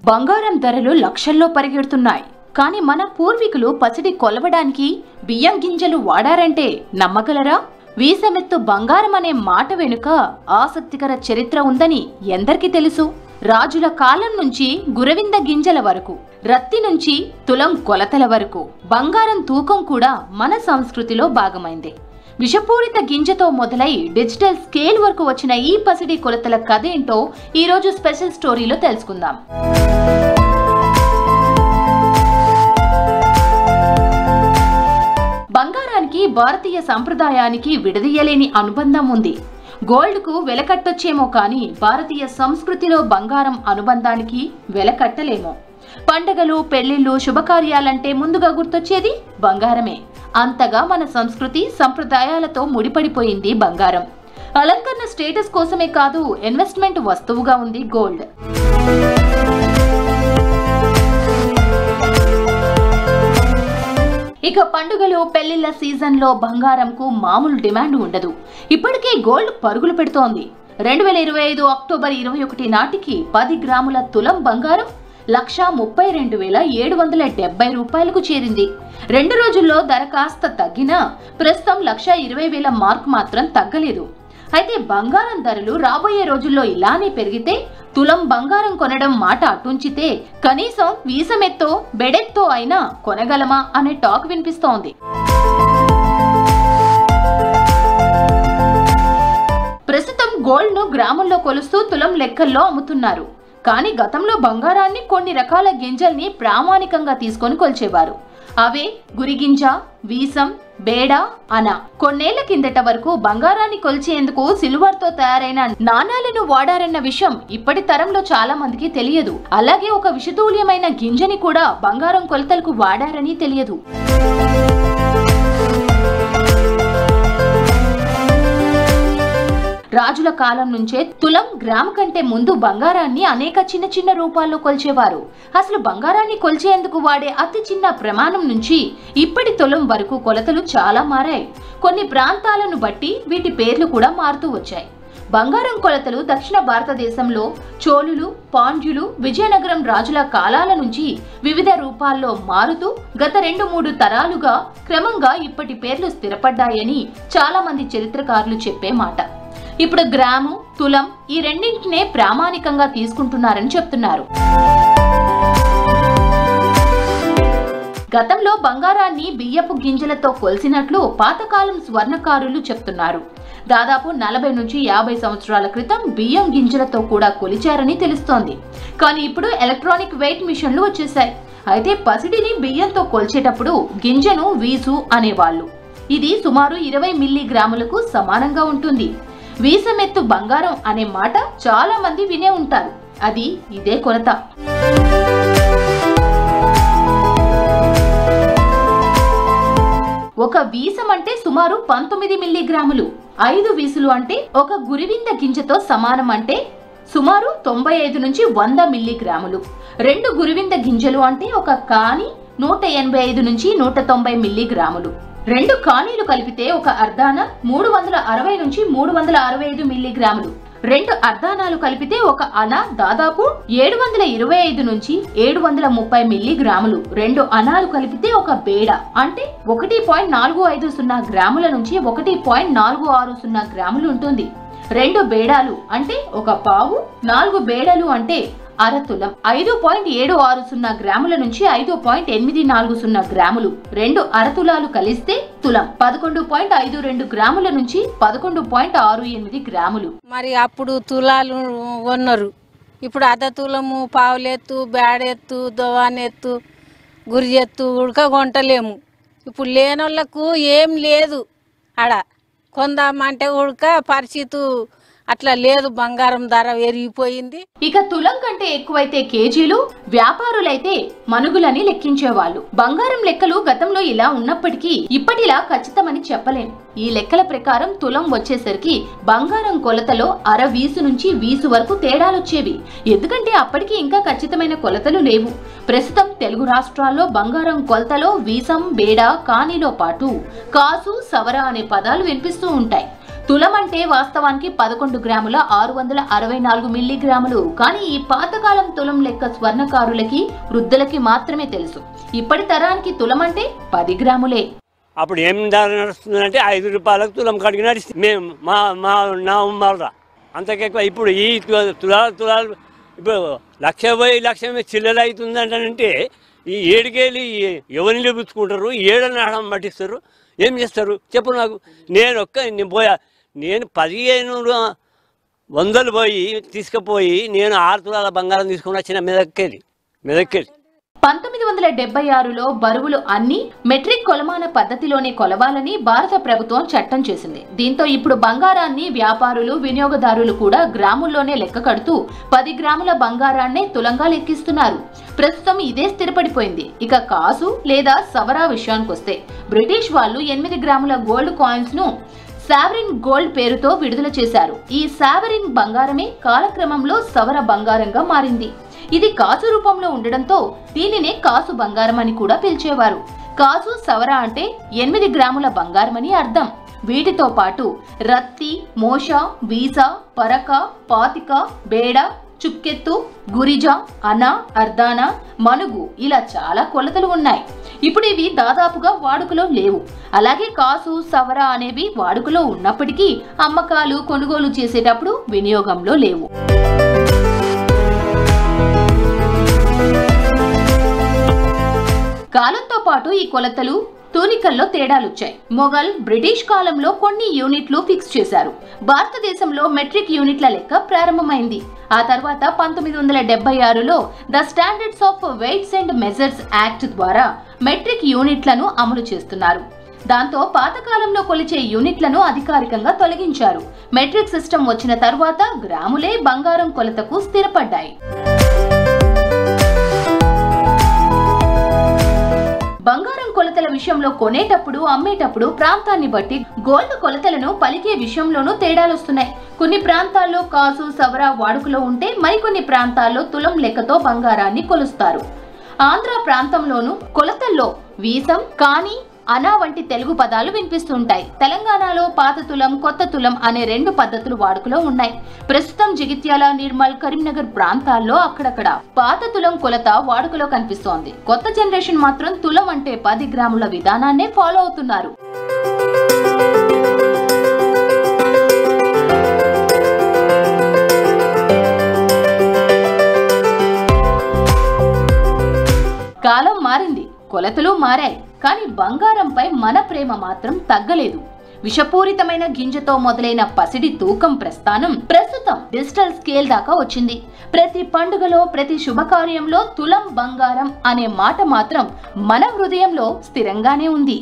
బంగారం ధరలు లక్షల్లో పరిగెడుతున్నాయి. కానీ మన పూర్వీకులు పసిడి కొలవడానికి బియ్యం గింజలు వాడారంటే నమ్మగలరా? వీసమెత్తు బంగారం అనే మాట వెనుక ఆసక్తికర చరిత్ర ఉందని ఎందరికీ తెలుసు? రాజుల కాలం నుంచి గురవింద గింజల వరకు, రత్తి నుంచి తులం కొలతల వరకు బంగారం తూకం కూడా మన సంస్కృతిలో భాగమైంది. విషపూరిత గింజతో మొదలై డిజిటల్ స్కేల్ వరకు వచ్చిన ఈ పసిడి కొలతల కథ ఏంటో ఈ రోజు స్పెషల్ స్టోరీలో తెలుసుకుందాం. బంగారానికి భారతీయ సంప్రదాయానికి విడదీయలేని అనుబంధం ఉంది. గోల్డ్ కు వెలకట్టొచ్చేమో కానీ భారతీయ సంస్కృతిలో బంగారం అనుబంధానికి వెలకట్టలేమో. పండగలు, పెళ్లిళ్లు, శుభకార్యాలంటే ముందుగా గుర్తొచ్చేది బంగారమే. అంతగా మన సంస్కృతి సంప్రదాయాలతో ముడిపడిపోయింది బంగారం. అలంకరణ స్టేటస్ కోసమే కాదు, ఇన్వెస్ట్మెంట్ వస్తువుగా ఉంది గోల్డ్. ఇక పండుగలు, పెళ్లిళ్ల సీజన్లో బంగారంకు మామూలు డిమాండ్ ఉండదు. ఇప్పటికే గోల్డ్ పరుగులు పెడుతోంది. 2025 అక్టోబర్ 21 నాటికి 10 గ్రాముల తులం బంగారం 1,32,770 రూపాయలకు చేరింది. 2 రోజుల్లో ధర కాస్త తగ్గినా ప్రస్తుతం 1,20,000 మార్క్ మాత్రం తగ్గలేదు. అయితే బంగారం ధరలు రాబోయే రోజుల్లో ఇలానే పెరిగితే తులం బంగారం కొనడం మాట అటుంచితే కనీసం వీసమెత్తో బెడెత్తో అయినా కొనగలమా అనే టాక్ వినిపిస్తోంది. ప్రస్తుతం గోల్డ్ ను గ్రాముల్లో కొలుస్తూ తులం లెక్కల్లో అమ్ముతున్నారు. కానీ గతంలో బంగారాన్ని కొన్ని రకాల గింజల్ని ప్రామాణికంగా తీసుకొని కొలిచేవారు. అవే గురిగింజ, వీసం, బేడ, అన. కొన్నేళ్ల కిందట వరకు బంగారాన్ని కొలిచేందుకు సిల్వర్ తో తయారైన నాణాలను వాడారన్న విషయం ఇప్పటి తరంలో చాలా మందికి తెలియదు. అలాగే ఒక విషతూల్యమైన గింజని కూడా బంగారం కొలతలకు వాడారని తెలియదు. రాజుల కాలం నుంచే తులం గ్రామ్ కంటే ముందు బంగారాన్ని అనేక చిన్న చిన్న రూపాల్లో కొలిచేవారు. అసలు బంగారాన్ని కొలిచేందుకు వాడే అతి చిన్న ప్రమాణం నుంచి ఇప్పటి తులం వరకు కొలతలు చాలా మారాయి. కొన్ని ప్రాంతాలను బట్టి వీటి పేర్లు కూడా మారుతూ వచ్చాయి. బంగారం కొలతలు దక్షిణ భారతదేశంలో చోళులు, పాండ్యులు, విజయనగరం రాజుల కాలాల నుంచి వివిధ రూపాల్లో మారుతూ గత 2-3 తరాలుగా క్రమంగా ఇప్పటి పేర్లు స్థిరపడ్డాయని చాలా మంది చరిత్రకారులు చెప్పే మాట. ఇప్పుడు గ్రాము, తులం ఈ రెండింటినే ప్రామాణికంగా తీసుకుంటున్నారని చెప్తున్నారు. గతంలో బంగారాన్ని బియ్యపు గింజలతో కొలిసినట్లు పాతకాలం స్వర్ణకారులు చెప్తున్నారు. దాదాపు 40 నుంచి 50 సంవత్సరాల క్రితం బియ్యం గింజలతో కూడా కొలిచారని తెలుస్తోంది. కానీ ఇప్పుడు ఎలక్ట్రానిక్ వెయిట్ మిషన్లు వచ్చేసాయి. అయితే పసిడిని బియ్యంతో కొలిచేటప్పుడు గింజను వీసు అనేవాళ్ళు. ఇది సుమారు 20 మిల్లీగ్రాములకు సమానంగా ఉంటుంది. వీసమెత్తు బంగారం అనే మాట చాలా మంది వినే ఉంటారు. అది ఇదే కొలత. ఒక వీసం అంటే సుమారు 19 మిల్లీగ్రాములు. 5 వీసులు అంటే ఒక గురివింద గింజతో సమానం అంటే సుమారు 95 నుంచి 100 మిల్లీగ్రాములు. 2 గురివింద గింజలు అంటే ఒక కాని 185 నుంచి 190 మిల్లీగ్రాములు. 2 కానీలు కలిపితే ఒక అర్ధాన 360 నుంచి 365 మిల్లీగ్రాములు. 2 అర్ధానాలు కలిపితే ఒక అన దాదాపు 725 నుంచి 730 మిల్లీగ్రాములు. 2 అనాలు కలిపితే ఒక బేడ అంటే 1.450 గ్రాముల నుంచి 1.460 గ్రాములు ఉంటుంది. 2 బేడాలు అంటే ఒక పావు, 4 బేడలు అంటే అరతులం 5.760 గ్రాముల నుంచి 5.840 గ్రాములు. 2 అరతులాలు కలిస్తే తులం 11.52 గ్రాముల నుంచి 11.68 గ్రాములు. మరి అప్పుడు తులాలు కొన్నారు. ఇప్పుడు అర్ధ తులము, పావులెత్తు, బేడెత్తు, దోవానెత్తు, గురి ఎత్తు ఉడక కొంటలేము. ఇప్పుడు లేనోళ్లకు ఏం లేదు. ఆడ కొందామంటే ఉడక పరిస్థితి అట్లా లేదు. బంగారం ధర పెరిగిపోయింది. ఇక తులం కంటే ఎక్కువైతే కేజీలు, వ్యాపారులైతే మనుగులని లెక్కించేవాళ్ళు. బంగారం లెక్కలు గతంలో ఇలా ఉన్నప్పటికీ ఇప్పటిలా ఖచ్చితమని చెప్పలేం. ఈ లెక్కల ప్రకారం తులం వచ్చేసరికి బంగారం కొలతలో అర వీసు నుంచి వీసు వరకు తేడాలొచ్చేవి. ఎందుకంటే అప్పటికి ఇంకా ఖచ్చితమైన కొలతలు లేవు. ప్రస్తుతం తెలుగు రాష్ట్రాల్లో బంగారం కొలతలో వీసం, బేడ, కానీలో పాటు కాసు, సవర అనే పదాలు వినిపిస్తూ ఉంటాయి. తులం అంటే వాస్తవానికి 11 గ్రాముల 664 మిల్లీగ్రాములు. కానీ ఈ పాతకాలం తులం లెక్క స్వర్ణకారులకి, వృద్ధులకి మాత్రమే తెలుసు. ఇప్పటి తరానికి తులం అంటే 10 గ్రాములే. అప్పుడు ఏం ధర నడుస్తుందంటే 5 రూపాయలకు తులం కడిగి నడిస్తుంది. మేము నా ఉమ్మరా అంతకెక్కువ. ఇప్పుడు ఈ తులాలు ఇప్పుడు 1,00,000 చిల్లర అవుతుందంటే ఈ ఏడుకేళ్ళు ఎవరిని పుచ్చుకుంటారు, ఏడని పట్టిస్తారు, ఏం చేస్తారు చెప్పు నాకు. నేను నేను 1500 పోయి తీసుకుపోయి నేను 6 తులాల బంగారం తీసుకుని వచ్చిన మెదక్కేది. 1976లో బరువులు అన్ని మెట్రిక్ కొలమాన పద్ధతిలోనే కొలవాలని భారత ప్రభుత్వం చట్టం చేసింది. దీంతో ఇప్పుడు బంగారాన్ని వ్యాపారులు, వినియోగదారులు కూడా గ్రాముల్లోనే లెక్క కడుతూ 10 గ్రాముల బంగారాన్నే తులంగా లెక్కిస్తున్నారు. ప్రస్తుతం ఇదే స్థిరపడిపోయింది. ఇక కాసు లేదా సవరా విషయానికొస్తే బ్రిటిష్ వాళ్ళు 8 గ్రాముల గోల్డ్ కాయిన్స్ ను సావరిన్ గోల్డ్ పేరుతో విడుదల చేశారు. ఈ సావరిన్ బంగారమే కాలక్రమంలో సవర బంగారంగా మారింది. ఇది కాసు రూపంలో ఉండడంతో దీనినే కాసు బంగారం అని కూడా పిలిచేవారు. కాసు, సవర అంటే 8 గ్రాముల బంగారమని అర్థం. వీటితో పాటు రత్తి, మోష, వీస, పరక, పాతిక, బేడ, చుక్కెత్తు, గురిజ, అన, అర్ధాన, మనుగు ఇలా చాలా కొలతలు ఉన్నాయి. ఇప్పుడు ఇవి దాదాపుగా వాడుకలో లేవు. అలాగే కాసు, సవర అనేవి వాడుకలో ఉన్నప్పటికీ అమ్మకాలు, కొనుగోలు చేసేటప్పుడు వినియోగంలో లేవు. కాలంతో పాటు ఈ కొలతలు, తూనికల్లో తేడాలొచ్చాయి. మొఘల్, బ్రిటిష్ కాలంలో కొన్ని యూనిట్లు ఫిక్స్ చేశారు. భారతదేశంలో మెట్రిక్ యూనిట్ల లెక్క ప్రారంభమైంది. ఆ తర్వాత 1976లో the standards of weights and measures act ద్వారా మెట్రిక్ యూనిట్లను అమలు చేస్తున్నారు. దాంతో పాతకాలంలో కొలిచే యూనిట్లను అధికారికంగా తొలగించారు. మెట్రిక్ సిస్టమ్ వచ్చిన తర్వాత గ్రాములే బంగారం కొలతకు స్థిరపడ్డాయి. బంగారం కొలతల విషయంలో కొనేటప్పుడు, అమ్మేటప్పుడు ప్రాంతాన్ని బట్టి గోల్డ్ కొలతలను పలికే విషయంలోనూ తేడాలొస్తున్నాయి. కొన్ని ప్రాంతాల్లో కాసు, సవర వాడుకలో ఉంటే మరికొన్ని ప్రాంతాల్లో తులం లెక్కతో బంగారాన్ని కొలుస్తారు. ఆంధ్ర ప్రాంతంలోనూ కొలతల్లో వీసం, కాని, అనా వంటి తెలుగు పదాలు వినిపిస్తుంటాయి. తెలంగాణలో పాత తులం, కొత్త తులం అనే 2 పద్ధతులు వాడుకలో ఉన్నాయి. ప్రస్తుతం జగిత్యాల, నిర్మల్, కరీంనగర్ ప్రాంతాల్లో అక్కడక్కడ పాత తులం కొలత వాడుకలో కనిపిస్తోంది. కొత్త జనరేషన్ మాత్రం తులం అంటే 10 గ్రాముల విధానాన్నే ఫాలో అవుతున్నారు. కాలం మారింది, కొలతలు మారాయి. కానీ బంగారంపై మన ప్రేమ మాత్రం తగ్గలేదు. విషపూరితమైన గింజతో మొదలైన పసిడి తూకం ప్రస్తుతం డిజిటల్ స్కేల్ దాకా వచ్చింది. ప్రతి పండుగలో, ప్రతి శుభకార్యంలో తులం బంగారం అనే మాట మాత్రం మన హృదయంలో స్థిరంగానే ఉంది.